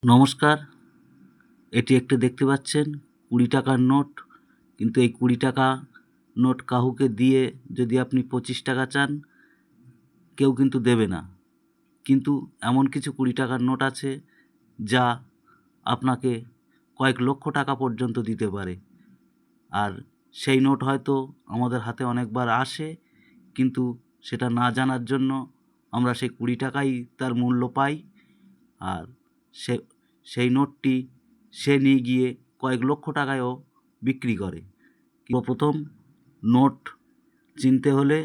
নমস্কার। এটি একটি দেখতে পাচ্ছেন ২০ টাকার নোট। কিন্তু এই ২০ টাকা নোট কাউকে দিয়ে যদি আপনি ২৫ টাকা চান, কেউ কিন্তু দেবে না। কিন্তু এমন কিছু ২০ টাকার নোট আছে যা আপনাকে কয়েক লক্ষ টাকা পর্যন্ত দিতে পারে। আর সেই নোট হয়তো আমাদের হাতে অনেকবার আসে, কিন্তু সেটা না জানার জন্য আমরা সেই ২০ টাকাই তার মূল্য পাই। আর সে সেই নোটটি সে নিয়ে গিয়ে কয়েক লক্ষ টাকায়ও বিক্রি করে। প্রথম নোট চিনতে হলে,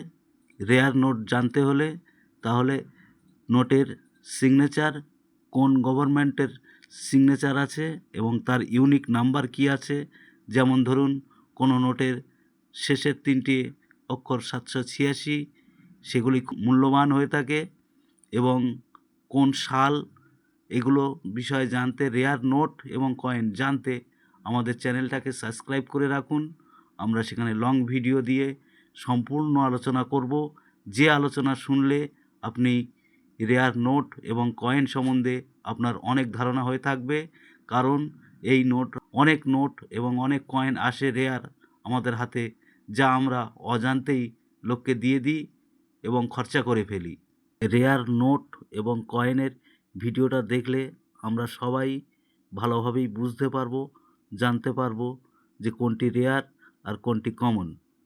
রেয়ার নোট জানতে হলে, তাহলে নোটের সিগনেচার, কোন গভর্নমেন্টের সিগনেচার আছে এবং তার ইউনিক নাম্বার কী আছে। যেমন ধরুন, কোনো নোটের শেষের ৩টি অক্ষর ৭৮৬, সেগুলি খুব মূল্যবান হয়ে থাকে। এবং কোন সাল, এগুলো বিষয়ে জানতে, রেয়ার নোট এবং কয়েন জানতে আমাদের চ্যানেলটাকে সাবস্ক্রাইব করে রাখুন। আমরা সেখানে লং ভিডিও দিয়ে সম্পূর্ণ আলোচনা করব। যে আলোচনা শুনলে আপনি রেয়ার নোট এবং কয়েন সম্বন্ধে আপনার অনেক ধারণা হয়ে থাকবে। কারণ এই অনেক নোট এবং অনেক কয়েন আসে রেয়ার আমাদের হাতে, যা আমরা অজান্তেই লোককে দিয়ে দিই এবং খরচা করে ফেলি। রেয়ার নোট এবং কয়েনের ভিডিওটা দেখলে আমরা সবাই ভালোভাবেই বুঝতে পারবো, জানতে পারবো যে কোনটি রেয়ার আর কোনটি কমন।